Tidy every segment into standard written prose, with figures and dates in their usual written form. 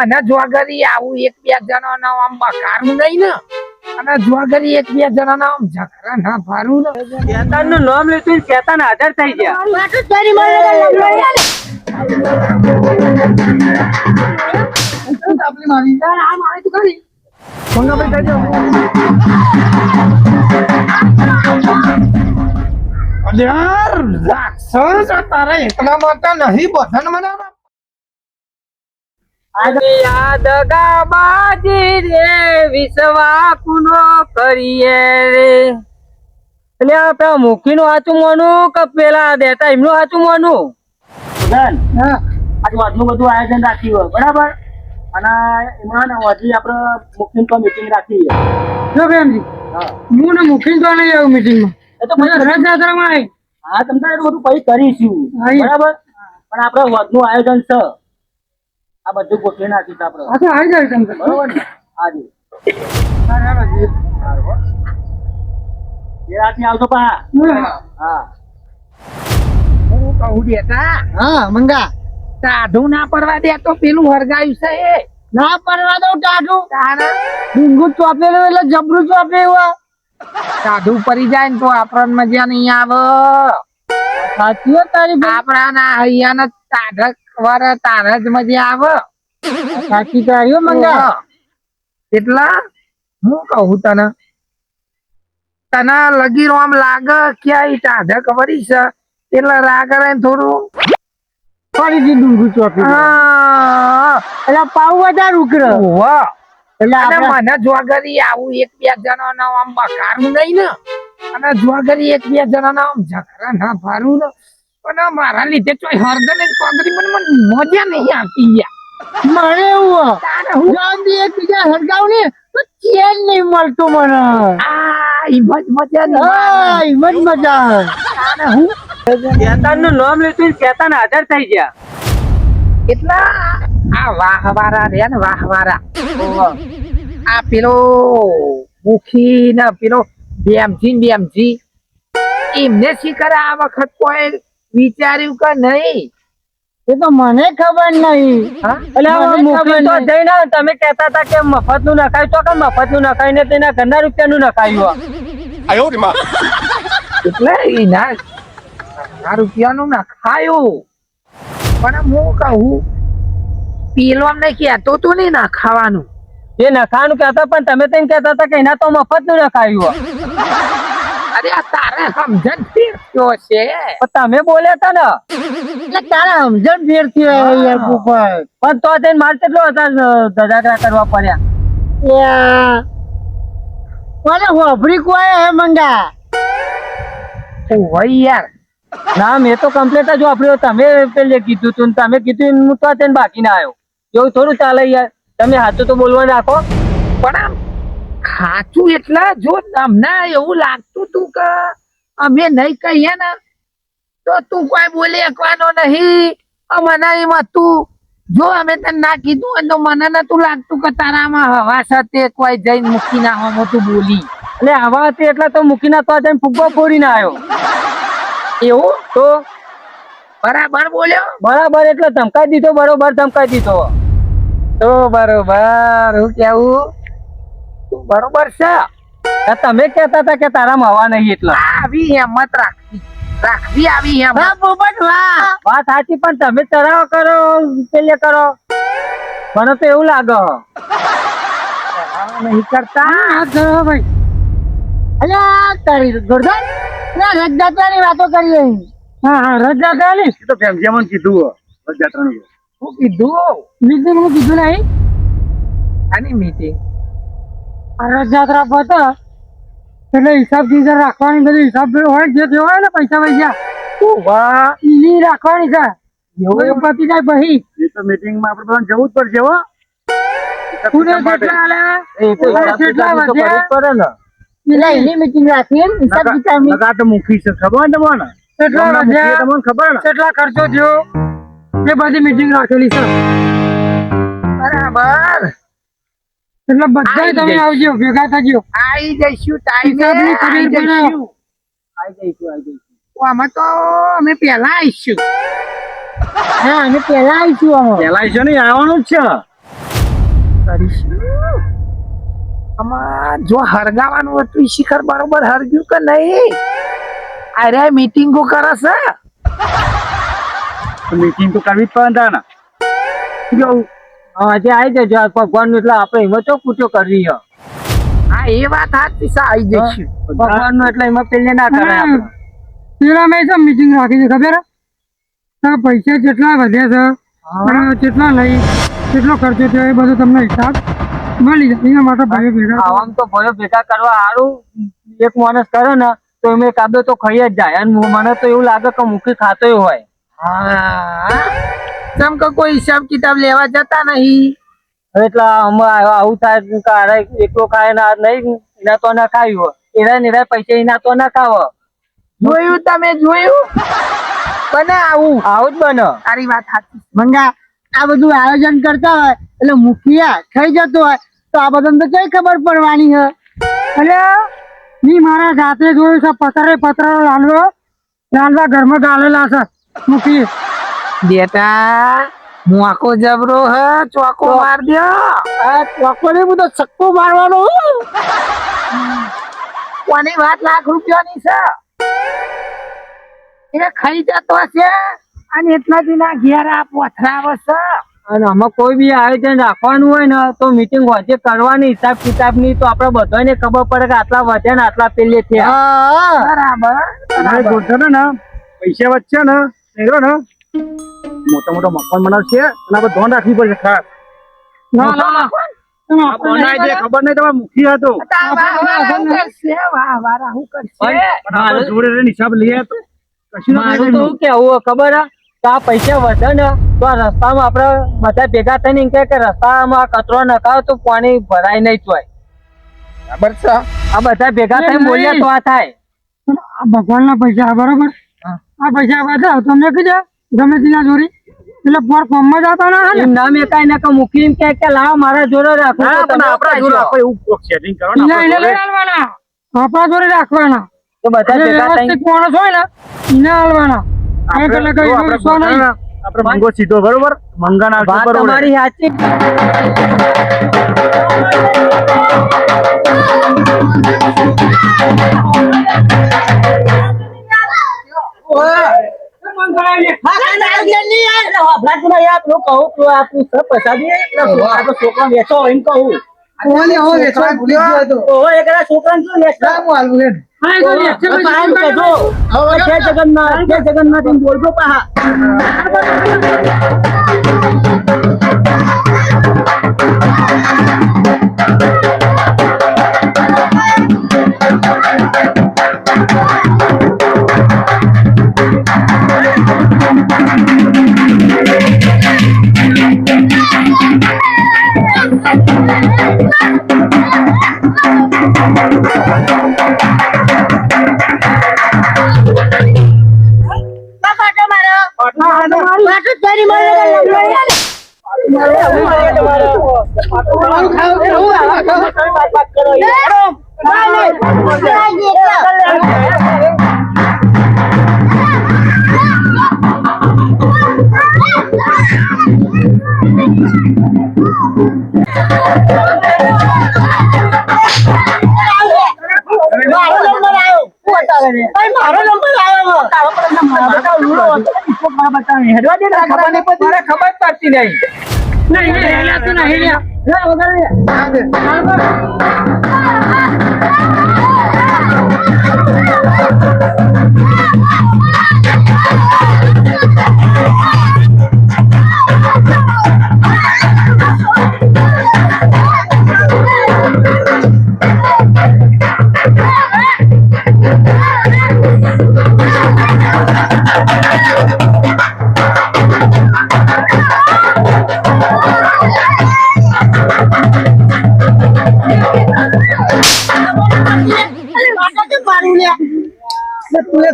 મને જોગરી આવું એક બે જણા ના આમ બકારું નહીં ને અને જોગરી એક બે જણા ના આમ ઝઘરા ના ફારું ને શેતાન નું નામ લેતું શેતાન હાજર થઈ ગયા. આપણી મારી આ મારી તું કરી મંગાભાઈ કઈ દો યાર રાક્ષસ તારા એકલા માટે નહીં બધાને મને દગાબાજી રે વિશ્વા કુનો કરીએ રે. એટલે આપડે મુખી નું હાચું મોનું કે પેલા દેતા એમનું હાચું મોનું. આજે વધુ બધું આયોજન રાખ્યું હોય બરાબર અને એમાં હજી આપડે મુખી તો મીટિંગ રાખી જો બેનજી હું ને મુખી તો નહીં આવું મીટિંગમાં એ તો પછી રથયાત્રામાં આવી હા તમને એટલું બધું પછી કરીશું બરાબર પણ આપડે વધનું આયોજન છે આ બધું ગોઠવી નાખીશું આપડે. હા તો આવી જાય તમે બરોબર ને આજે એ રાતની આવતો પા. હા હું કહું દેતા હા મંગા ટાઢું ના પડવા દે તો પેલું હરગાયું છે એ ના પરવા દઉં ટાઢું તારા ડુંગું ચોપેલું એટલે જબરું ચોપેલું ટાઢું પડી જાય ને તો આપણને મજા નહીં આવે. સાચી વાત તારી આપણા ના હૈયા ટાઢક વર તારે જ મજા આવે. સાચી તારી હો મંગા. એટલા હું કહું તને તને લગીરો આમ લાગે ક્યાંય ટાઢક વરી છે એટલે રાગ રહે થોડું ફરીથી ડુંગું ચોપેલું એટલે પાવ વધારે ઉકળે વાહ એટલે અને આપણે મને જોગરી આવું એક બે જણા ના આમ બકારું નહીં ને અને જોગરી એક બે જણા ના આમ ઝઘરા ના ફારું ને પણ મારા લીધે ચોય હરગર ને પગરી મને મજા નહીં આવતી યાર. મને એવું તારે હું જલ્દી એકબીજા હરગાવ ને તો ચેન નહીં મળતું મને આ હિંમત મજા નહીં હા એમ જ મજા આવે. તારે હું શેતાન નું નામ લેતું શેતાન હાજર થઈ ગયા. એટલા આ વાહવારા રે ને વાહવારા આ પેલો મુખી ને પેલો બેમજી એમને શીખર આ વખત કોઈ વિચાર્યું કે નહીં. એ તો મને ખબર નહીં એટલે મને મુખી ખબર તો નહીં. જઈને તમે કહેતા હતા કે મફત નું નખાયું તો કે મફત નું નખાયું ને તેના ઘરના રૂપિયા નું નખાયું. એટલે એના રૂપિયાનું ના ખાયું પણ હું કહું પેલો અમને કહેતો તું નહીં ના ખાવાનું એ નખાવાનું કહેતા પણ તમે તેમ કહેતા હતા કે એના તો મફત નું નખાયું. અરે આ તારે સમજણ ફેરવ્યો છે પણ તમે બોલ્યા હતા ને એટલે તારા સમજણ ફેર થયો યાર ઉપર પણ તો તેને મારે કેટલો હતા ધજાગરા કરવા પડ્યા. મને હોભરી કોઈ હે મંગા હોય યાર ના મેં તો કમ્પ્લેટ જ વાપર્યો. તમે પેલે કીધું તું ને તમે કીધું હું તો તેને બાકી ના આવ્યો. એવું થોડું ચાલે યાર. તમે હાથું તો બોલવા રાખો. પણ આમ ખાચું એટલે જો તમને એવું લાગતું તું કે અમે નહીં કહીએ ને તો તું કોઈ બોલે એકવાનો નહીં. મને એમાં તું જો અમે તને ના કીધું હોય તો મને નતું લાગતું કે તારામાં હવા સાથે કોઈ જઈને મૂકી ના હોમો તું બોલી એટલે આવા હતી એટલે તો મૂકીને તો જઈને ફુગ્ગો ફોડીને આવ્યો. એવું તો બરાબર બોલ્યો. બરાબર એટલે ધમકાઈ દીધો. બરોબર ધમકાઈ દીધો. તો બરોબર હું કેવું તું બરોબર છે. આ તમે કહેતા હતા કે તારામાં હવા નહીં એટલે આવી હિંમત રાખવી આવી હિંમત. વાહ પોપટ વાહ વાત સાચી પણ તમે ચરાવ કરો પેલે કરો મને તો એવું લાગે નહીં કરતા હા કરો ભાઈ અલ્યા તારી ગોરધન ના રજદાતાની વાતો કરીએ હા રજાદાની તો ફેમજીમાં કીધું રજાદાનું હું કીધું મીટિંગ હું કીધું નહીં આની મીટિંગ આ રથયાત્રા પતે એટલે હિસાબ કિતાબ રાખવાની બધી હિસાબ હોય જે થયો હોય ને પૈસા વાહ ઈ રાખવાની છે એવું પતી જાય પછી એ તો મીટિંગમાં આપણે બધાને જવું જ પડશે હો. કોને કેટલા આલ્યા? એ તો કોને હિસાબ કેટલા કિતાબ તો વધ્યા? કરવું જ પડે ને. એટલે એની મીટિંગ રાખી એમ હિસાબ કિતાબની નકા તો મુખી છે ખબર ને તમને કેટલા તમને મુખી વધ્યા? તમને ખબર ને કેટલા ખર્ચો થયો એ બધી મીટિંગ રાખેલી છે બરાબર એટલે બધા આઈ તમે જઈશ. આવજો ભેગા થજો આઈ જઈશું ટાઈમે હિસાબની ખબર આઈ પડે. જઈશું. આઈ જઈશું. આમાં તો અમે પેલા આવીશું. હા અમે પેલા આવીશું અમે પેલા છે ને આવવાનું જ છે કરીશું આમાં જો હરગાવાનું હતું ઈ શિખર બરોબર હરગ્યું કે નહીં અરે મીટિંગો કરે છે મીટિંગ તો કરવી જ પડે ને કેવું આજે આવી જજો ભગવાન એટલે આપણે એમાં તો પૂછો કરવી છે હા એ વાત સાચી છે આવી જઈશું ભગવાન નું એટલે એમાં પેલે ના કરાય આપણે. પેલા મેં તો મીટિંગ રાખી છે ખબર હે? તો પૈસા જેટલા વધ્યા છે અને જેટલા નહીં કેટલો ખર્ચો થયો એ બધો તમને હિસાબ મળી જાય એના માટે ભાઈઓ ભેગા આમ તો ભયો ભેગા કરવા સારું એક માણસ કરે ને તો એમ કાદો તો ખાઈ જ જાય અને મને તો એવું લાગે કે મુખી ખાતો હોય હા જેમ કે કોઈ હિસાબ કિતાબ લેવા જતા નહીં એટલે આવું થાય કે અરે એકલો ખાય ને આ નહીં એના તો ના ખાયું એના પૈસા એના તો ના ખાવ જોયું તમે જોયું બને આવું આવું જ બને તારી વાત સાચી મંગા આ બધું આયોજન કરતા હોય એટલે મુખિયા થઈ જતો હોય તો આ બધાને તો કઈ ખબર પડવાની છે એટલે મેં મારા જાતે જોયું છે પતરા લાંડવા ઘરમાં ગાલેલા છે મુખી બેટા મોકો જબરો હ ચોકો માર દો આ ચોકોને બધો સક્કો મારવાનો કોની વાત ₹1,00,000 છે એ ખાઈ જતો હશે અને એટલા દિના ઘેર આ પોથરા આવે છે અને આમાં કોઈ બી આયોજન રાખવાનું હોય ને તો મીટિંગ વચ્ચે કરવાની હિસાબ કિતાબ ની તો આપડે બધાને ખબર પડે કે આટલા વધ્યા ને આટલા પેલે થયા બરાબર ને પૈસા વચ્ચે ને મોટા મોટા મકાન બનાવશે અને આપણે ધ્યાન રાખવી પડશે ખાસ ખબર નહીં તમારે મુખી હતો જોડે હિસાબ લઈએ તો કશું તો કેવું ખબર હે તો આ પૈસા વધે ને તો આ રસ્તામાં આપડે બધા ભેગા થઈને એમ કે રસ્તામાં કચરો નખાવ તો પાણી ભરાય નહીં તોય બરાબર છે આ બધા ભેગા થઈને બોલ્યા તો આ થાય આ ભગવાનના પૈસા બરોબર આ પૈસા વધે તમને કીધા ગમે તેના જોડી એટલે પર કોમમાં જતા ના એમ નામ એકાય ને કે મૂકી એમ કે લાવો મારા જોડે રાખો આપણા જોડે રાખો એવું સેટિંગ કરો આપણા જોડે રાખવાના તો બધા ભેગા થઈને વ્યવસ્થિત માણસ હોય ને એને હાલવાના આપણે મંગો સીધો બરોબર મંગન આવશે બરોબર તમારી સાચી જગન્નાથ બોલજો પાહા ખબર પડતી નહીં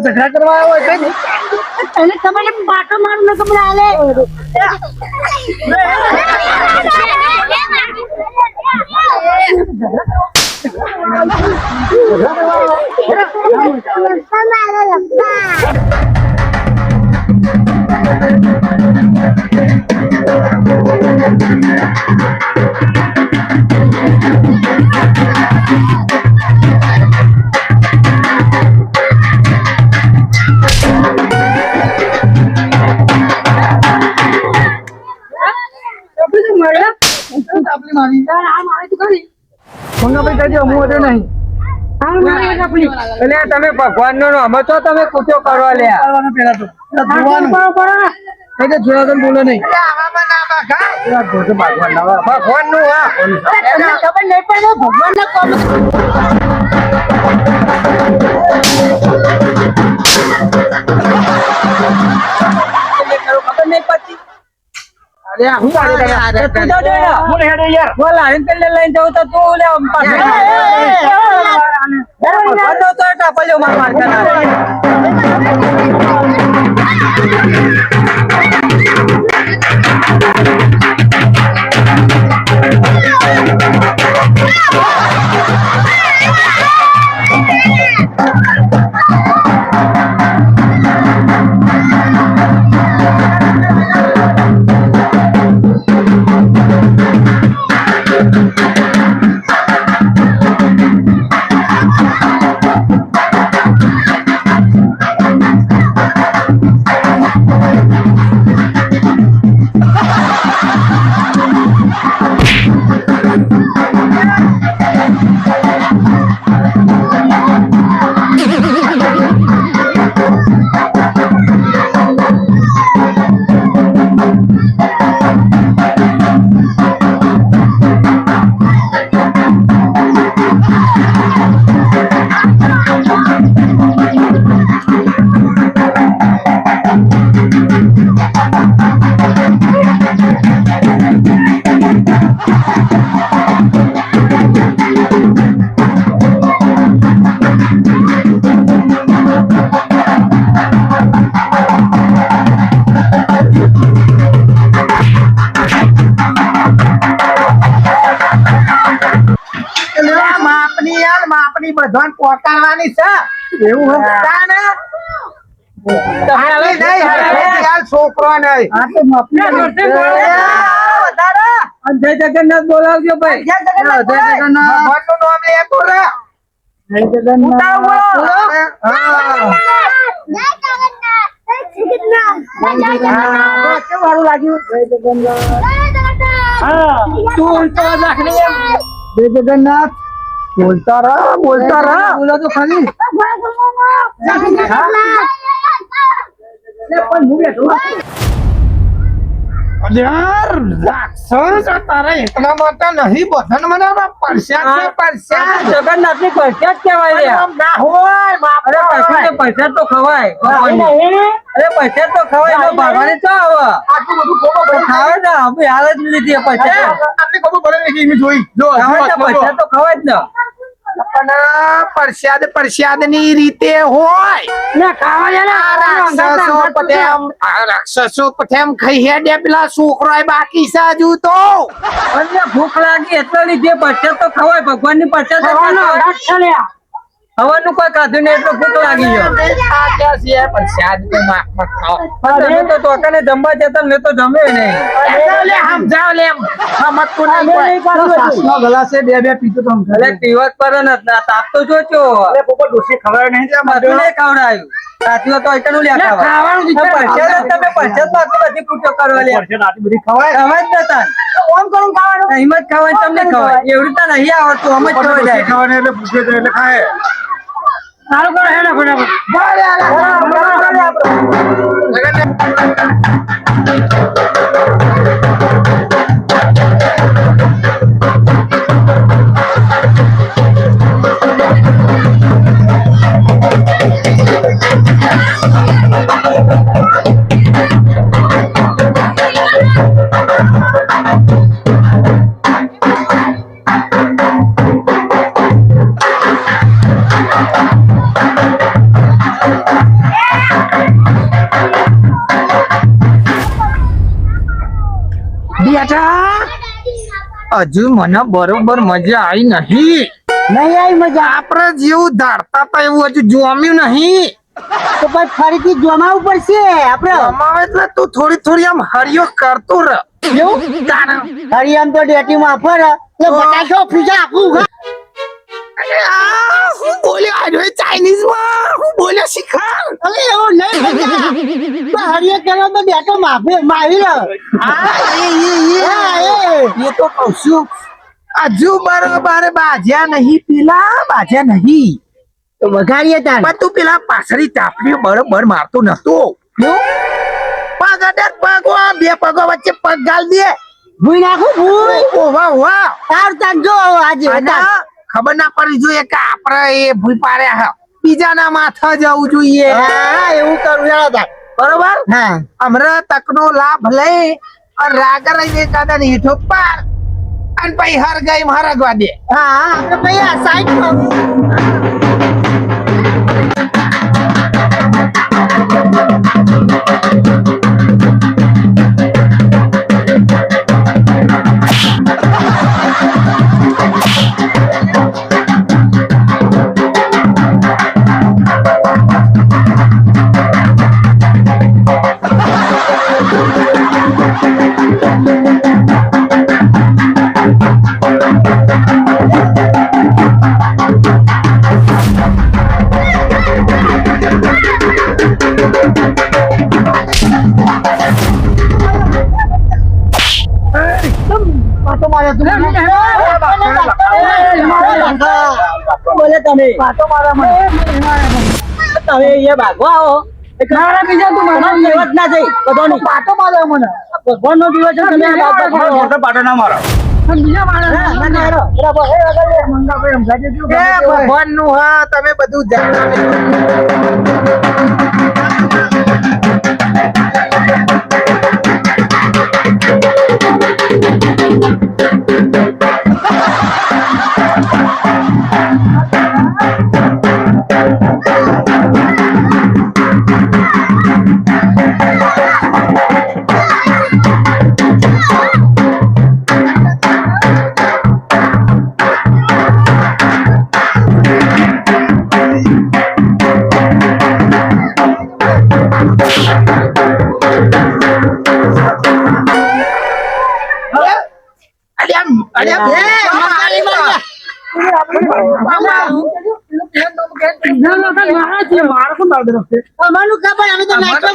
ઝઘડા કરવા આવ્યો છે ને એને તમારે પાટો મારું ન ખબર આલે એટલે તમે ભગવાન નો અમે તો તમે કૂટ્યો કરવા લ્યા બોલો નહીં ભગવાન નું હા ખબર નહીં પડે ભગવાન ના કોમ ખબર નહીં પડતી અરે હું મારી તું તો દે બોલ આવીને પેલે લઈને જાઉં તો તું લે ભગવાન નો તો ટાપલ્યો માર માર કરનાર. માપની બધાને પહોંચાડવાની છે એવું છોકરો નહીં જય જગન્નાથ બોલાવજો ભાઈ. ભગવાનનું નામ લેતો રે. સારું લાગ્યું તું ઉલટો નાખની એમ. જય જગન્નાથ બોલતા રહા બોલો તો ખાલી રાક્ષસ તારા એકલા માટે નહીં બધાને મને પરસ્યા જગન્નાથ ની પરસાદ કહેવાય લે. ના હોય અરે કશું પરસાદ તો ખવાય ભગવાનની. અરે પરસાદ તો ખવાય તો ભગવાન તો આવે આટલું બધું ખોટો ખાવે ને અમે હાલ જ લીધી પરસાદ આપની ખબર પડે નહીં કે જોઈ જો ખાવે તો પરસાદ તો ખવાય જ ને. પણ પ્રસાદ ની રીતે હોય રાક્ષસો પઠેમ ખાઈ હેડે પેલા છોકરો બાકી છે હજુ તો અને ભૂખ લાગી એટલે લીધે પરસાદ તો ખવાય ભગવાન ની પરસાદ હવાનું કોઈ ખાધું નહીં એટલે ભૂખ લાગી ગયો. પ્રસાદ તો તમે તો ચોકાને જમવા જતા મેં તો જમ્યો નહીં. સમજાવ લે સમજતું નહીં ગલાસે બે પીતો તો એટલે પીવત પર ને તાપ તો જોજો ડોસી ખબર નહીં બધું નહીં ખવડાવ્યું. સાચું તો એકનું લ્યા ખાવા. પરસાદ તમે પરસાદ માં બધી પૂછો કરવા લ્યા આટલી બધી ખવાય ખવાય જ નતા કોણ કરું ખાવાનું એમ જ ખવાય તમને ખવાય એવડું તો નહીં આવડતું અમે જ ખવાય જાય. ખાવાને એટલે પૂછે તો એટલે ખાય સારું કરો હેડા હજુ મને બરોબર મજા આવી નહીં આવી મજા આપડે જેવું ધારતા હતા એવું હજુ જોમ્યું નહીં. તો પછી ફરીથી જમાવવું પડશે આપડે જમાવે એટલે તું થોડી આમ હરિયો કરતો રહ. હરી આમ તો ડેટી માં ફરે એટલે બટાકો પીઝા આપું ખા. અરે આ હું બોલ્યો આજો ચાઇનીઝ માં હું બોલ્યો શીખાર અરે એવું નહીં બટા. તો હરિયે કરવા તો બેઠો મારી રહ્યો. હા એ તો કહું છું હજુ બરોબર બાજ્યા નહીં પેલા બાજ્યા નહીં તો વઘારીએ તાર. પણ તું પેલા પાછળી ચાપડી બરોબર મારતો નતો પગ અડે પગ બે પગો વચ્ચે પગ ગાલ દે ભૂઈ નાખું ભૂઈ. ઓવા ઓવા તાર તાર જો આજે અને તાર. ખબર ના પડી જોઈએ કે આપણે એ ભૂઈ પાડ્યા હા બીજાના માથા જવું જોઈએ હા એવું કરું યાર તાર. બરોબર હા હમણાં તકનો લાભ લઈ અને રાગર રહીને કાદા ને હેઠો પાર અને પછી હર ગઈ હરગવા દે હા આપણે ભાઈ આ સાઈડ પાટો માર્યો તું મને. બોલે તમે પાટો મારા મને. તમે એ ભાગવા આવો મારા બીજા તું મને લેવા જ ના જઈ બધો નહીં. પાટો માર્યો મને. ભગવાન નો દિવસ છે તમે મોટો પાટો ના મારો. બીજા મારા બરાબર હે અગર મંગાભાઈ સમજાવી દીધું એ ભગવાન નું હા તમે બધું જાણો અમારું ખબર અમે તો નાચવા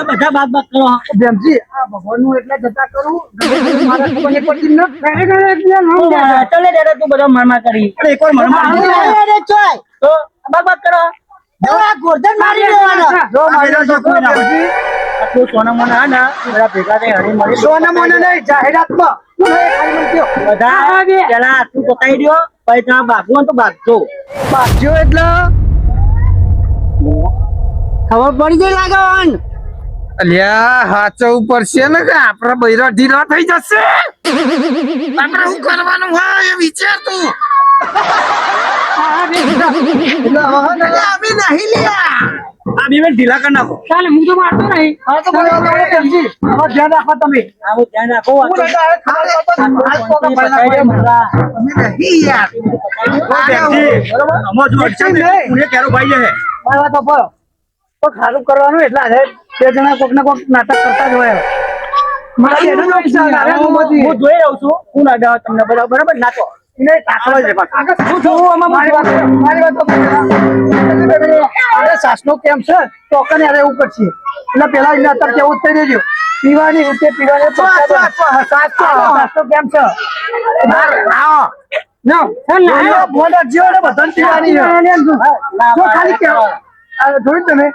બધા બાત બાત કરો. બેમજી આ ભગવાન નું એટલે જતા કરું મારા ખબર નહીં પડતી ન ચલે દાદા તું બધો મારમાર કરી. એકવાર મને તો બાત બાત કરો. ગોરધન મારી દેવાનો. જો મારી જો કોઈ ના આટલું સોના મોના હા ને બધા ભેગા થઈ હળી મળી સોના મોને નહીં જાહેરાતમાં બધા પેલા આટલું પતાવી દો પછી તમે ભાગવું હોય તો ભાગજો. બાજ્યો એટલે ખબર પડી જાય લાગવાન. અલ્યા હાચવું પડશે ને કે આપડે બૈરા ઢીલા થઈ જશે આપણે શું કરવાનું હોય એ વિચાર તું અમે નહીં લ્યા આ બે મિનિટ ઢીલા કરી નાખો. ચાલે હું તો મારતો નહીં. હા તો બરાબર બેમજી આમાં ધ્યાન રાખો તમે આવું ધ્યાન રાખો. અમે નહીં યાર આમાં જો અડચણ ને પુણે ક્યારો ભાઈ છે. મારા તો પર તો ખારું કરવાનું એટલે આજે બે જણા કોક ને કોક નાટક કરતા જ હોય મારા બેનો નો વિચાર આવે હું જોઈ રહ્યો છું હું ના ડર તમને બરાબર નાખો. એને તાકવા છે આગળ હું જોઉં આમાં મારી વાત તો અરે સાસનો કેમ છે ટોકન યાર એવું કરશે એટલે પેલા એને અત્યારે કેવું થઈ દેજો પીવાની રીતે પીવાની સાસનો કેમ છે આવો ના બોલ જીઓ ને બધાને પીવાની જો ખાલી કેવો જોયું તમે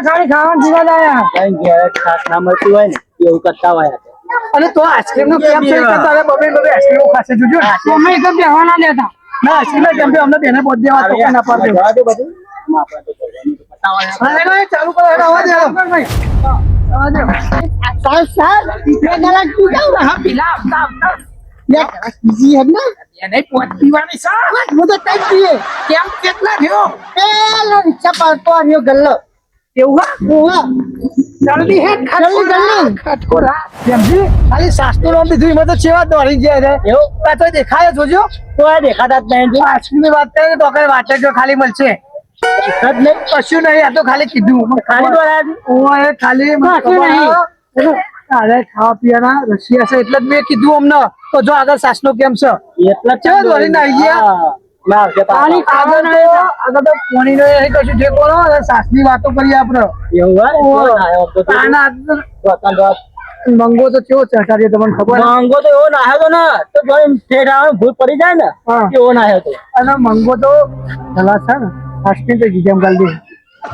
ખાલી ખાવાનું જીવા લાયા કઈ ઘેર ખાસ ના મળતું હોય ને એવું કરતા હોય. અને તો આઈસ્ક્રીમ નું કેમ છે કે તારે બબે આઈસ્ક્રીમ ખાશે જોજો અમે એક બેહવાના દેતા ના આઈસ્ક્રીમ કેમ કે અમને બેને બોધ દેવા તો ના પાડ દેવા બધું આપણે તો કરવાનું તો પતાવા. અરે ચાલુ કરો અવાજ આવો સાહેબ બે કલાક તું જાવ હા પીલા આવતા જી હે ને એને પોત પીવાની છે હું તો તઈ પીએ. કેમ કેટલા થયો પેલો રિક્ષા પાડતો આવ્યો ગલ્લો. એવું હા ઓવા જલ્દી હે જલ્દી. ખટકોરા જેમજી ખાલી સાસનો નામ લીધું એમાં તો ચેવા દોડી ગયા છે એવું આ તો દેખાય જોજો તો આ દેખાતા જ નહીં. આઈસ્ક્રીમ ની વાત કરે તો કઈ વાત જો ખાલી મળશે કશું નહીં, આ તો ખાલી કીધું. ખાલી દોરાયા છે? ઓય, ખાલી મને કશું ખબર નહીં. છે. તારે ખાવા પીવાના રશિયા છે એટલે જ મેં કીધું અમને. તો જો આગળ સાસનો કેમ છે એટલા જ ચલો દોડીને આવી ગયા. હા. ના આવશે પાછા. આગળ તો પાણીનો એ કશું ઠેકો ન હોય, સાસની વાતો કરીએ આપણે. એવું હોય? ઓય. કેવો નાહ્યો હતો તું? આના આગળ વતન દોત. મંગો તો કેવો ચટાડ્યો તમને ખબર છે? માંગો તો એવો નાહ્યો તો ને તો જોઈને ઠેઠ આવે ભૂત પડી જાય ને હા. એવો નાહ્યો તો. અને મંગો તો ભલા છે ને સાસની તો જીજામ ગાલી દે.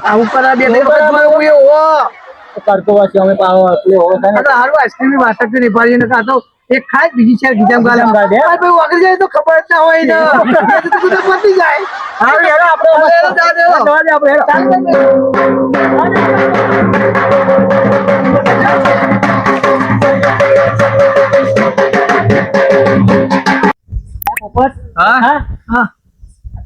આવું કરા બે એવું કરા હું એવો કરતો હશે અમે પાછો પેલો હોવો થાય ને. આ તો હારું આઈસ્ક્રીમ ની વાત જ નહીં પાડી ને કાં તો એક ખાય બીજી ચાર ગીજામ ગાલે. ગીજામ ગાલે. આ ભાઈ વગર જાય તો ખબર જ ના હોય ને. એ તો બધું પતી જાય. હારું હેડો આપણે હેડો, જા દે. જવા દે આપણે હેડો. પોપટ, હા? હા? હા.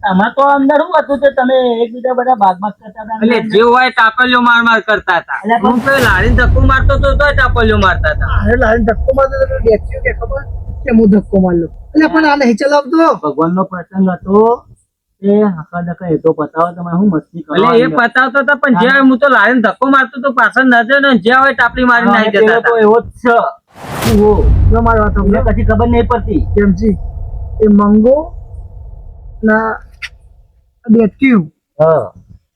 આમાં તો અંદર શું હતું કે તમે એકબીજા બધા ભાગ કરતા હતા એટલે જે હોય ટાપલીઓ માર કરતા હતા. એટલે પણ- હું કોઈ લાડીને ધક્કો મારતો તો તોય ટાપલીઓ મારતા હતા. અરે લાઈન ધક્કો મારતો તો બેઠ્યો કે ખબર કે હું ધક્કો મારલો. એટલે પણ આ નહીં ચલાવતો. ભગવાનનો પ્રસંગ હતો એ હકા દકા એ તો પતાવો તમે શું મસ્તી કરો એટલે એ પતાવતો હતો પણ જે હું તો લાડીને ધક્કો મારતો તો પાછળ નજર ને જે હોય ટાપલી મારીને આવી જતા તો હતા. એવો જ છે ઓહો, જો મારી વાત તમને સાંભળો. કશી ખબર નહીં પડતી કેમજી એ મંગો ના બેઠ્યું હા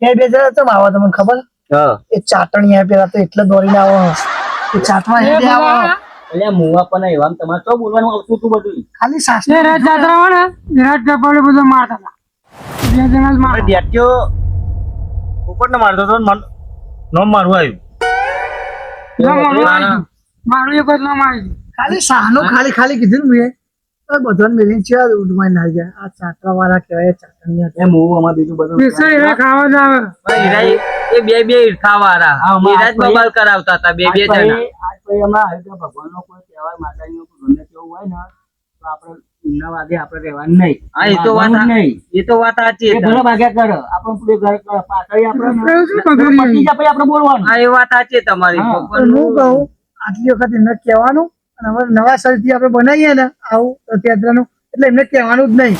એ બે જણા તો આવો તમને ખબર હા એ ચાટણી આ પેલા તો એટલે દોડીને આવો એ ચાટવા હેડે આવો એટલે મુવા પણ એવા તમારે શું બોલવાનું આવતું હતું બધું ખાલી સાસ એ રાત જાત્રા હોય ને વિરાટ કપાલે બધો મારતા હતા બે જણા જ મારતા. ડેટ્યો ઉપરને મારતો હતો નોમ મારવું આવ્યું મારું એક જ નામ આવી ગયું. ખાલી સાહનો ખાલી ખાલી કીધું ને મેં બધાને મેલીને છે ઉડવાઈ ના જાય આ ચાટવા વાળા કહેવાય ચાટણી એ મુવું આમાં બીજું બધું બેસણ એના ખાવા જ આવે. પણ હીરા એ બે ઈરખા વાળા હા, હમણાં હીરા જ આજ બબાલ કરાવતા હતા બે આજ જણા. પછી હમણાં હવે તો ભગવાનનો કોઈ તહેવાર માતાજીનો કોઈ ગમે તેવું હોય ને તો આપણે એમના વાગે આપણે રહેવાનું નહીં હા એ તો વાત વાગવાનું નહીં એ તો વાત સાચી એ છે. ઘરે ભાગ્યા કરે આપણે પેલું ઘર પાછળ આપણે આપણે શું પકડીએ? પતી જાય પછી આપણે બોલવાનું હા એ વાત સાચી તમારી. હા. પણ હું કહું આટલી વખત એમને કહેવાનું અને હવે નવા શરીરથી આપણે બનાવીએ ને આવું રથયાત્રાનું એટલે એમને કહેવાનું જ નહીં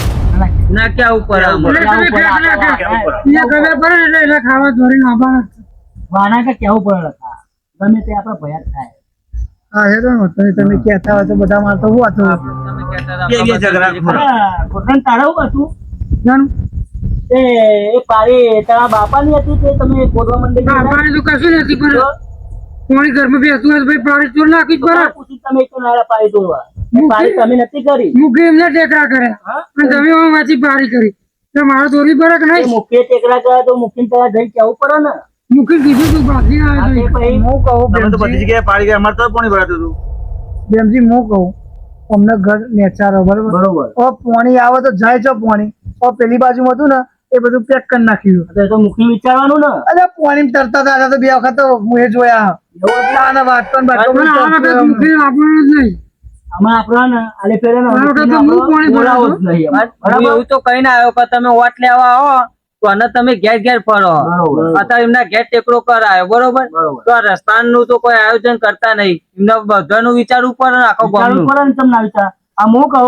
ના ક્યાં ઉપર આમ? એટલે તમે ફેંક ના કર. એને ખબર પડે એટલે એને ખાવા ધોરીને આવવાના જ છે. વાના કે કેવું પડે લખા ગમે તે આપણે ભયાત થાય હા હેરો તમે કહેતા હોય તો બધા માં તો હું હતું તમે કહેતા હતા ગોઠણ તારે શું હતું જાણું? એ પારી તારા બાપાની હતી તે તમે ગોઠવા મંદિર હા, પાણી તો કશું નથી પણ કોણી ઘરમાં બેસતું હોય તો ભાઈ પાણી ચોર નાખી જ પડે. પૂછી તમે તો નારા પારી તોડવા એ પારી તમે નથી કરી મૂકી એમને ટેકરા કર્યા અને તમે હવે વાંચી પારી કરી તો મારે દોરી પડે કે એ નહીં? મુખ્ય ટેકરા કર્યા તો મુખ્ય તારા જઈ કેવું પડે ને મૂકી કીધું તું બાકી આ તે આવ્યો પછી હું કહું બેનજી, બેનજી હું કહું અમને ઘર નેચારો બરોબર બરોબર ઓ પાણી આવે તો જાય છો પાણી ઓ પેલી બાજુમાં હતું ને એ બધું પેક કરી નાખ્યું તો એ તો મુખ્ય વિચારવાનું ને અરે પાણી તરતા હતા તો બે વખત તો હું એ જોયા ના વાટકો ને બાટકો પણ આ વખત મૂકી આપવાનું જ નહીં. આમાં આપણે ને આલે ફેરે ને આ વખત તો હું પાણી બોલાવો જ ભરાવું. નહીં હું બરાબર એવું તો કઈ ના આવ્યો કે તમે વોટ લેવા આવો તો આને તમે ઘેર ઘેર ફરો. બરોબર. અત્યારે એમના ઘેર ટેકરો કરાયો બરોબર બરોબર. તો આ રસ્તાનું તો કોઈ આયોજન કરતા નહીં. એમને બધાનું વિચારવું પડે ને આખો વિચારવું ગામનું. પડે ને તમને વિચાર આ હું કહું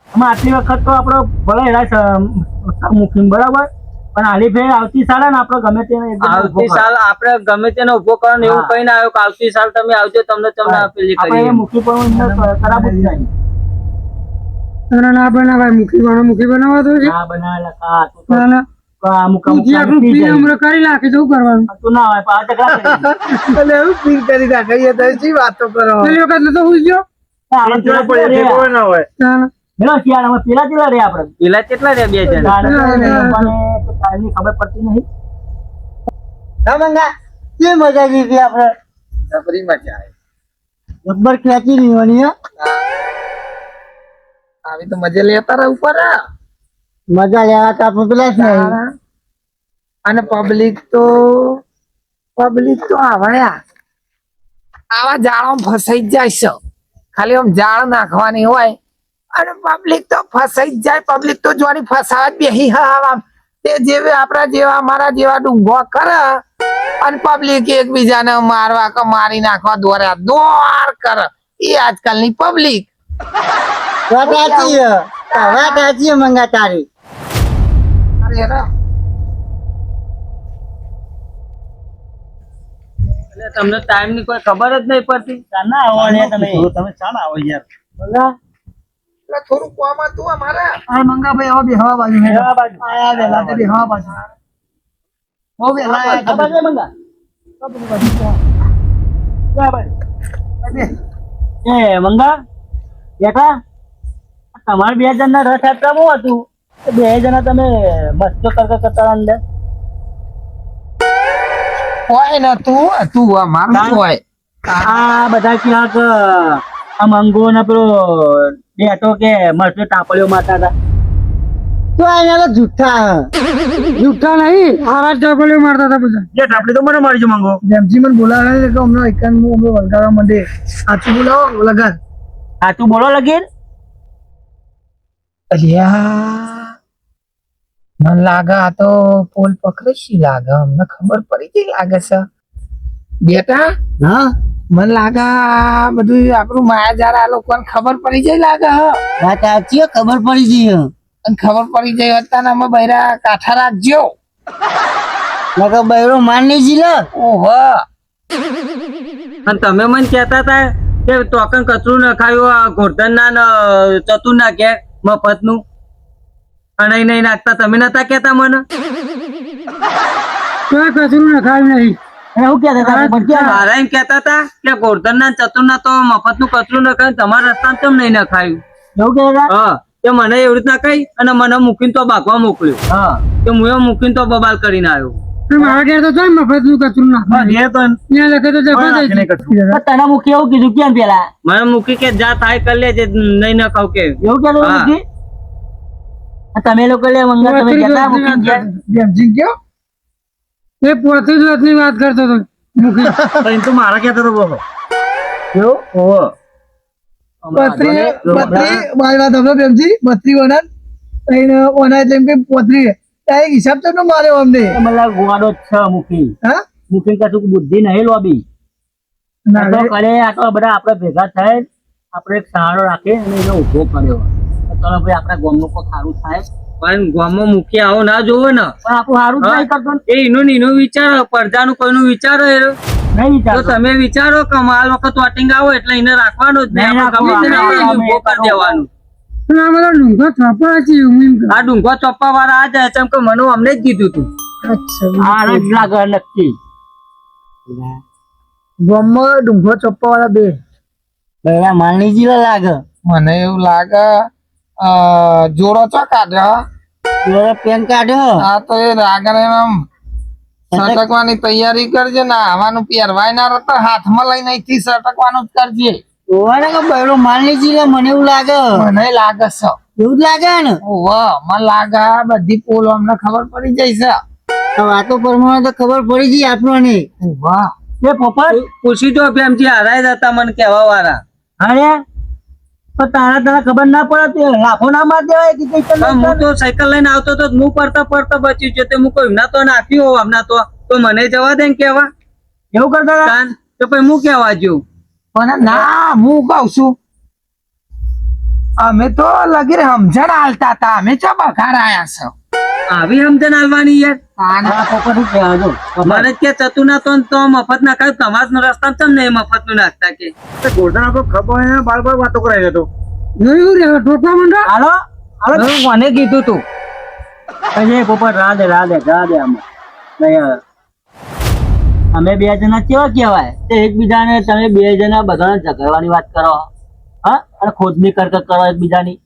આમાં આટલી વખત તો આપણો ભલે એના મુખ્ય બરાબર પણ આલી ફેર આવતી સાલે ને આપણે ગમે તેને એકદમ ઉભો આવતી કરો. સાલ આપણે ગમે તેને ઉભો કરો ને એવું હા. કઈ ના આવ્યો કે આવતી સાલ તમે આવજો તમને પેલી આપણે કરીએ. એ મુખ્ય પણ ખરાબ જ નહીં અને ના બનાવાય મૂકી બનાવવા તો છે. ના બનાવેલા ખા તું તો ના ના અમુક તું જે આપણું પી પી જાય. હમણાં કરી નાખી તો શું કરવાનું? તું ના હોય પણ આ ઝઘડા કરી. એટલે એવું ફીલ કરી નાખીએ તો શી વાતો કરો પેલી વખત નતો હુઈ ગયો? આપણે પેલા ચેલા રહ્યા. ચાલ. મેલો શિયાળામાં પેલા ચેલા રહ્યા આપણે પેલા કેટલા રહ્યા બે જણા? તારે લોકોને તો ટાઈમની ખબર પડતી નહીં હા મંગા કે મજા આવી આપણે જબરી મજા આવે જબ્બર ખેંચી લેવાની હો. આવી તો મજા લેતા રહે ઉપર મજા લેવા તો આપણે પેલા જ નહીં. અને પબ્લિક તો આવા જાળમાં ફસાઈ જ જાય છે ખાલી આમ જાળ નાખવાની હોય અને પબ્લિક તો ફસાઈ જ જાય પબ્લિક તો જોવાની ફસાવા જ બેહી આમ તે જેવા આપણા જેવા અમારા જેવા ડુંગો કરે અને પબ્લિક એકબીજાને મારવા કે મારી નાખવા દોર કરે એ આજકાલની પબ્લિક વાત સાચી મંગા તારી. અરે રા. એટલે તમને ટાઈમ ની કોઈ ખબર જ નહીં પડતી. ના આવો ને તમે ચા ના આવો યાર મંગા એટલે થોડું કામ હતું અમારે. આ મંગાભાઈ આવો બેહવા બાજુ બેહવા બાજુ. આયા વેલા તે બેહવા બાજુ બહુ વેલા આયા આ બાજુ મંગા એ મંગા બેટા તમારે 2 જણના રથયાત્રા બહુ હતું 2 જણા તમે મસ્તો કરતા અંદર હોય ને તું અમારું હોય. આ બધા ક્યાંક આ મંગો ને પેલો બેઠો કે મસ્તો ટાપડીઓ મારતા હતા તો અહીંયા તો જુઠ્ઠા નહીં હારા ટાપલીઓ મારતા હતા બધા જે ટાપડી તો મને મળી છે મંગો જેમજી મને બોલાવે કે અમને એકાંતમાં અમને વલગાડવા માંડે સાચું બોલાવો લગાડ હા તું બોલો લગીર અલ્યા મને લાગે આ તો પોલ પકડે છે લાગે. અમને ખબર પડી ગઈ લાગે છે બેટા. હા મને લાગે આ બધું આપણું માયાજાર આ લોકોને ખબર પડી જાય લાગે. વાત સાચી ખબર પડી ગઈ અને ખબર પડી જાય અત્યારે અમે બૈરા કાઠા રાખજો. નકર બૈરો માર નહીં જીલે ઓહો અને તમે મને કહેતા હતા કે ટોકન કચરું નખાયું આ ગોરધન ના ચતું ના કે મફત નું અને નહીં નાખતા તમે નતા કેતા મને. કોઈ કચરું નખાયું નહીં એવું કહેતા હતા મારા એમ કેતા હતા કે ગોરધન ના ચતુર ના તો મફત નું કચરું નખાયું તમારા રસ્તા કેમ નહીં નખાયું. એવું કહેતા હા તે મને એવી રીતના કહી અને મને મૂકીને તો બાગવા મોકલ્યો. હા કે હું એ મૂકીને તો બબાલ કરીને આવ્યો. મારા ઘેર તો ચાલ મફત નું કચરું નાખ ત્યાં લખે તો જબરદસ્ત તને મૂકી એવું કીધું કેમ પેલા મને મૂકી કે જા થાય કરી લેજે નહીં નખાવ કે. એવું કહેતો હા. મૂકી તમે લોકો લે મંગા તમે જતા મૂકી ગયા જેમજી કયો એ પોતે જ વાતની વાત કરતો હતો મૂકી તો મારા કહેતો તો બોલો એવું ઓહો બત્રી મારી વાત સાંભળો પ્રેમજી બત્રી વનાન તઈને વનાય જેમ કે પોતરી ત્યાં હિસાબ તો માર્યો અમને મતલબ ગોવાડો જ છે મૂકી હા મૂકી કશું બુદ્ધિ નહીં લોબી ના તો કરે આટલા બધા આપણે ભેગા થાય આપણે એક સહારો રાખીએ અને એને ઉભો કર્યો તો ભાઈ આપણા ગામનું કોઈ સારું થાય પણ ગામમાં મૂકી આવો ના જોવો ને પણ આપણું સારું જ નહીં કરતો ને. એ એનું વિચારો પ્રજાનું કોઈનું વિચારો એ નહીં તો વિચારતો તમે વિચારો કે માલ વખત વોટિંગ આવો એટલે એને રાખવાનો જ નહીં. નહીં આપણે ગમે તેને રાખવાનો. આપણે ઉભો કરી દેવાનું. પણ આ બધા ડુંગર થાપા છે હું એમ કહું. આ ડુંગો ચોપ્પા વાળા આ જાય છે કે મને અમને જ કીધું તું. અચ્છા આ જ લાગે નક્કી ગામમાં ડુંગર ચોપ્પા વાળા બે બહેરા માલની જીવા લાગે મને એવું લાગે જોડો ચો કાઢ્યો પેન કાઢ્યો આ તો એ રાગને એમ સટકવાની તૈયારી કરજે ને આવાનું પહેરવાય ના રહેતા હાથમાં લઈને અહીંથી સટકવાનું જ કરજે. બહેરો માલની જીલે મને એવું લાગે મને લાગે છે એવું જ લાગે ને ઓહો મને લાગે આ બધી પોલ અમને ખબર પડી જાય છે. વાતો પ્રમાણે તો ખબર પડી ગઈ આપણને ઓહો એ પોપટ પૂછી જો પ્રેમજી હારાય જ હતા મને કહેવા વાળા. અરે તો તારા તને ખબર ના પડે તે લાફો ના માર દેવાય કે કઈ તને પણ હું તો સાયકલ લઈને આવતો તો હું પડતા બચી ગયો. તે હું કોઈ ના તો નાખ્યું હોવ હમણાં તો મને જવા દે ને કેવા એવું કરતા હતા? કાન તો પછી હું કેવા જેવું. પણ ના હું કઉ છું અમે તો લગીર સમજણ હાલતા હતા અમે ચો બઘાર આયા છો. આવી સમજણ હાલવાની યાર. આ પોપટ શું કહેવા જો મને જ કે ચતું ના તો મફત ના ખાય તમારા રસ્તા કેમ નહીં મફત નું નાખતા કે જોયું રે ટોપા મંડા હાલો હાલો મને કીધું તું પછી પોપટ રાધે આમાં નહીં, અમે 2 જણા કેવા કહેવાય તે એકબીજાને તમે 2 જણા બધાને ઝઘડવાની વાત કરો હા અને ખોદની કરકટ કરો એકબીજાની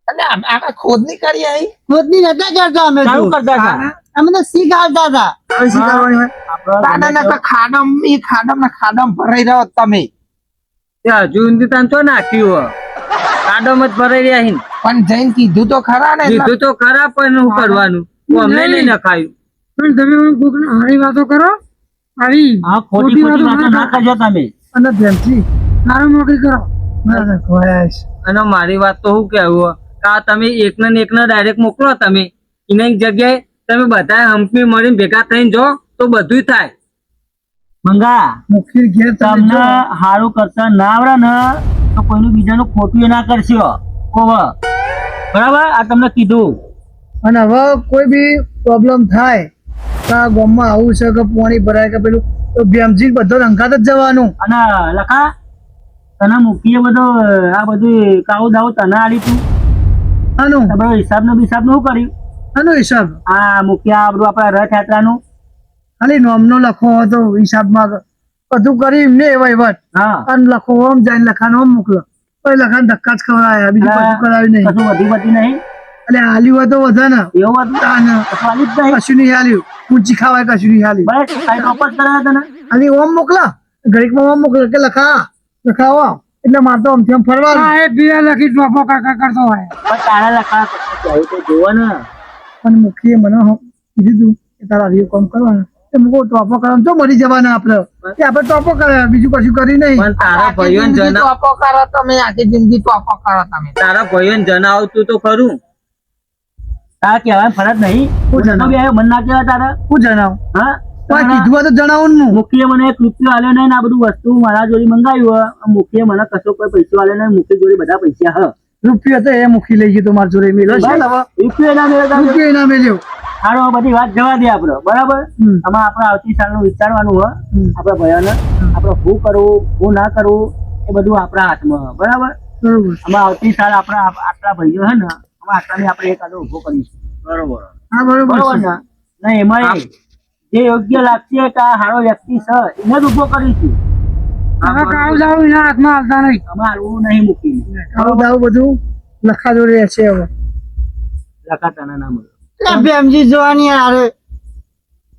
અને આમાં ખોદની કરી આવી ખોદની નતા કરતા અમે સારું કરતા હતા અમે તો શીખ આવતા હતા ખાડમ ભરાઈ રહ્યો તમે તે હજુ ઊંધી તાન તો નાખ્યું હો. કાડમ જ ભરાઈ રહ્યા હિન. પણ જઈને કીધું તો ખરા ને કીધું તો ખરા પણ શું કરવાનું હું અમને નહીં નખાયું. પણ તમે કોકને હારી વાતો કરો આવી હા ખોટી ખોટી વાતો ના કરજો તમે અને ધ્યાનથી સારો નોકરી કરો બરાબર ખોયાશ અને મારી વાત તો શું કેવું કે આ તમે એકને ને એકને ડાયરેક્ટ મોકલો તમે એની એક જગ્યાએ તમે બધા હંપી મળીને ભેગા થઈને જો તો બધું થાય. મંગા મુખી ઘેર તમને સારું કરતા ના આવડે ને તો કોઈનું બીજાનું ખોટું ના કરશો ઓવર બરાબર આ તમને કીધું અને હવે કોઈ બી પ્રોબ્લેમ થાય તો આ ગામમાં આવું છે કે પાણી ભરાય કે પેલું તો ભેમજી બધો રંગાત જ જવાનું. અને લખા તને મૂકીએ બધો આ બધું કાવું દાવું તને આલી તું આનું બધો હિસાબ નું શું કર્યું આનો હિસાબ આ મૂક્યા આ બધું આપણા રથયાત્રાનું ખાલી નોમનો લખો હતો હિસાબમાં બધું કરી એમને વહીવટ હા અને લખો ઓમ જાય લખાણ ઓમ મોકલો પછી લખાણ ધક્કા જ ખવડાયા બીજું કશું કરાવ્યું નહીં. કશું વધી નહીં એટલે હાલ્યું હોય તો વધે ને એવું હતું તાને વાલી જ નહીં કશું નહીં હાલ્યું ઊંચી ખાવાય કશું નહીં હાલ્યું. બસ આ ટોપ જ કરાયા તને અને ઓમ મોકલા ઘડીકમાં ઓમ મોકલો કે લખાવો એટલે મારે તો આમથી આમ ફરવાનું. એ બીજા લખી ટોપો કાકા કરતો હોય પણ તારા લખા કહેવું તો જોવો ને પણ મુખીએ મને કીધું તું કે તારા આવ્યું કામ કરવાનું એ મૂકો ટોપો કરવાનું તો મરી જવાના આપડે કે આપણે ટોપો કરે બીજું કશું કરી નહીં. પણ તારા ભાઈઓને જણાવ ટોપો કરો તમે, આખી જિંદગી ટોપો કરો તમે. તારા ભાઈઓને જણાવતું તો ખરું. તારા કહેવાય ફરજ નહીં હું જણાવું? મન ના કહેવાય તારા હું જણાવું હા કોઈ કીધું હોય તો જણાવું ને હું. મુખીએ મને એક રૂપિયો આલ્યો નહીં ને આ બધું વસ્તુ મારા જોડે મંગાવ્યું મુખીએ મને કશો કોઈ પૈસો આલ્યો નહીં મુખી જોડે બધા પૈસા હ રૂપિયો તો એ મૂકી લઈ ગયો તો મારા જોડે મેલો છે ને હવે. રૂપિયો ના મેળવતા રૂપિયો એના મેલ્યો. હારો બધી વાત જવા દે આપડે બરાબર આમાં આપણે આવતી સાલનું વિચારવાનું હોય આપણા ભાઈઓને આપણે શું કરવું શું ના કરવું એ બધું આપણા હાથમાં હોય. બરાબર બરોબર આમાં આવતી સાલ આપણા આટલા ભાઈઓ છે ને આમાં આટલાને આપણે એકાદો ઉભો કરીશું બરોબર હા બરોબર બરોબર છે. ને ના એમાં જે યોગ્ય લાગશે કે આ સારો વ્યક્તિ છે એને જ ઉભો કરીશું કાળું દાવું એના હાથમાં આવતા નહીં. આમાં હાલવું નહીં મૂકીને કાળું દાવું બધું લખા જોડે રહેશે હવે. લખાતાના નામ ભેમજી જોવાની હારે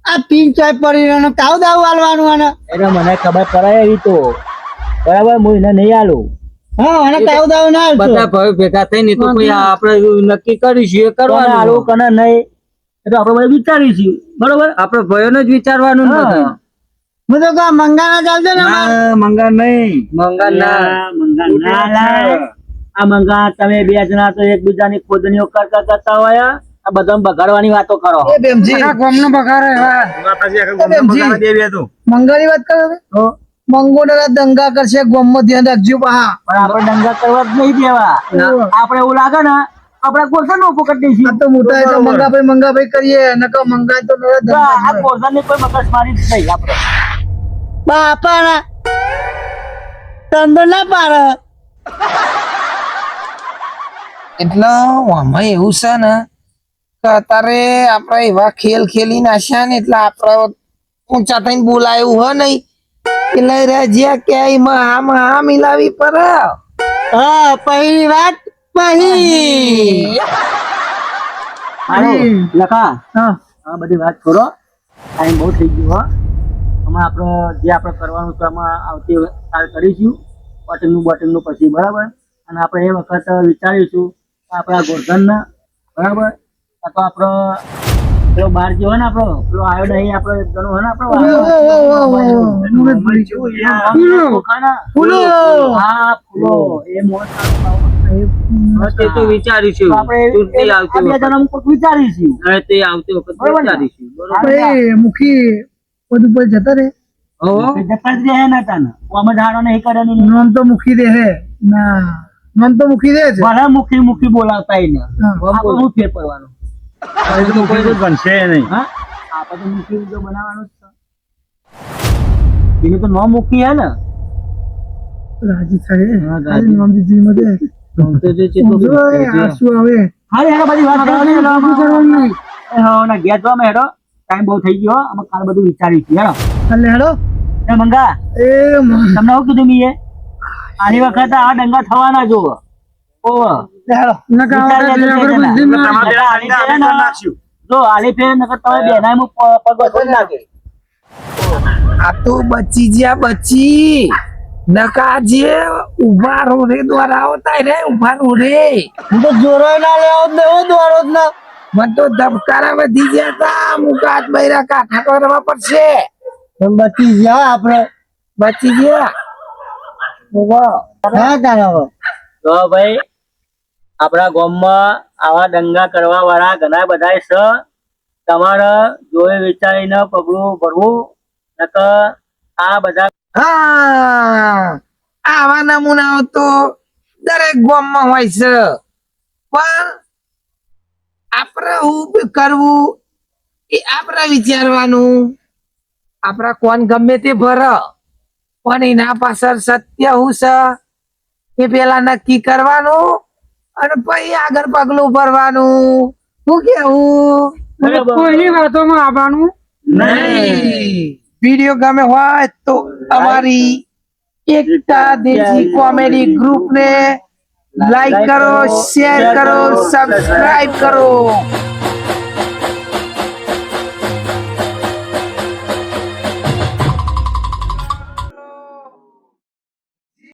આ પિંક ચોય પડી રહ્યો કાળું દાવું હાલવાનું અને એટલે મને ખબર પડાય એવી તો બરાબર હું એને નહીં હાલું હા અને કાળું દાવું ના બધા હાલશો. ભાઈઓ ભેગા થઈને તો કોઈ આપણે નક્કી કરીશું એ કરવાનું કરવાનું. હાલવું કને નહીં એ તો આપણે બધું વિચારીશું બરોબર આપણે ભાઈઓને જ વિચારવાનું ને હા. બધા. હું તો કહું મંગાના ચાલશે ને અમારે. ના, મંગા નહીં મંગા ના. મંગા ના લાય. આ મંગા તમે બે જણા તો એકબીજાની ખોદણીઓ કરતા હોય આ બધા બગાડવાની વાતો કરો એ ભેમજી ગોમનો બગાડે હા. મંગાની વાત કરો તમે? તો મંગોડા દંગા કરશે ગોમમાં ધ્યાન રાખજો પા. પણ આપણે દંગા કરવા જ નહીં દેવા આપણે એવું લાગે ને આપણે ગોરસન નો પકડ દઈશું આ તો મોટા એ તો મંગાભાઈ કરીએ નકર મંગાય તો નરા તો ધંધા આ જ હોય. ગોરસન ની કોઈ મગજ મારી જ નહીં આપણે બાપા ધંધો ના પાડે. એટલે આમાં એવું છે ને કે અત્યારે આપણે એવા ખેલ ખેલી નાખ્યા ને એટલે આપણે ઊંચા થઈને બોલાયું હોય નહીં એટલે રજ્યા કે મહા મિલાવી પર હા પહેલી વાત પહેલી. હાલો લખા હા આ બધી વાત છોડો ટાઈમ બહુ થઈ ગયો હો આમાં આપણે જે આપણે કરવાનું છે આમાં આવતી કાલ કરીશું બોટિંગનું પછી બરાબર અને આપણે એ વખત વિચારીશું કે આપણા ગોરધનને બરાબર આ તો આપણો પેલો બાર જે હોય ને આપણો પેલો આવ્યો નહીં આપણો એક જણો હોય ને આપણો મને ભૂલી ગયો. ફૂલો. હા ફૂલો એ મોટ તે તો વિચારીશું. આપણે તુલસી આવતી આ બે વખત. જણા કોઈક વિચારીશું હવે તે આવતી વખત બરોબર ને? વિચારીશું. બરોબર. આપણે મૂકી બધું પર જતા રે હો? જતા જ રહે ને તને આમાં ધારો નહીં કરે નહીં નોમ તો મૂકી દે હે ના નોમ તો મૂકી દે છે. ભલે મુખી બોલાવતા એને હા. આપણે શું ફેર પડવાનો હા આપણે તો મુખી જો બનાવવાનું જ છે એનું તો ન મૂકી હે ને રાજી થાય હા, રાજી. ખાલી નોમ દીધી મતે તો જે છે તો જો એ આંસુ આવે હારે હેડો બધી વાત ખાલી કરવાની બધું કરવાનું નહીં. ના ઘેર જવા માં હેડો ટાઈમ બહુ થઈ ગયો અમે કાલ બધું વિચારીશું હેડો એટલે હેડો એ મંગા એ માં. તમને શું કીધું મીએ આની વખત આ ડંગા થવાના જો ઓવ હેડો નકા આવડે તો આપણે બધી જો આલી ફેર નકર તમે બેનાય મુ પગ છોડી નાખે આ તો બચી જ્યા બચી નકા જે ઉભા રો રે દ્વારા આવતા રે ઉભા રો રે હું તો જોરો ના લેવો જ દેવો દોડો જ ના મન તો ધબકારા વધી ગયા તા મુકાત બૈરા કાઠા કરવા પડશે પણ બચી ગયા આપણે બચી ગયા હા તારા હવે તો ભાઈ આપણા ગામમાં આવા દંગા કરવા વાળા ઘણા બધા છે તમારે જોઈ વિચારીને પગલું ભરવું નકર આ બધા હા આવા નમૂનાઓ તો દરેક ગામમાં હોય છે પણ આપણે શું કરવું એ આપણે વિચારવાનું આપડા કોણ ગમે તે ભર પણ એના પાછળ સત્ય હું છે એ પેલા નક્કી કરવાનું અને પછી આગળ પગલું ભરવાનું. શું કેવું? અને કોઈની વાતોમાં આવવાનું નહીં. વિડીયો ગમે હોય તો અમારી એકતા દેશી કોમેડી ગ્રુપ ને લાઈક કરો, શેર કરો, સબસ્ક્રાઇબ કરો.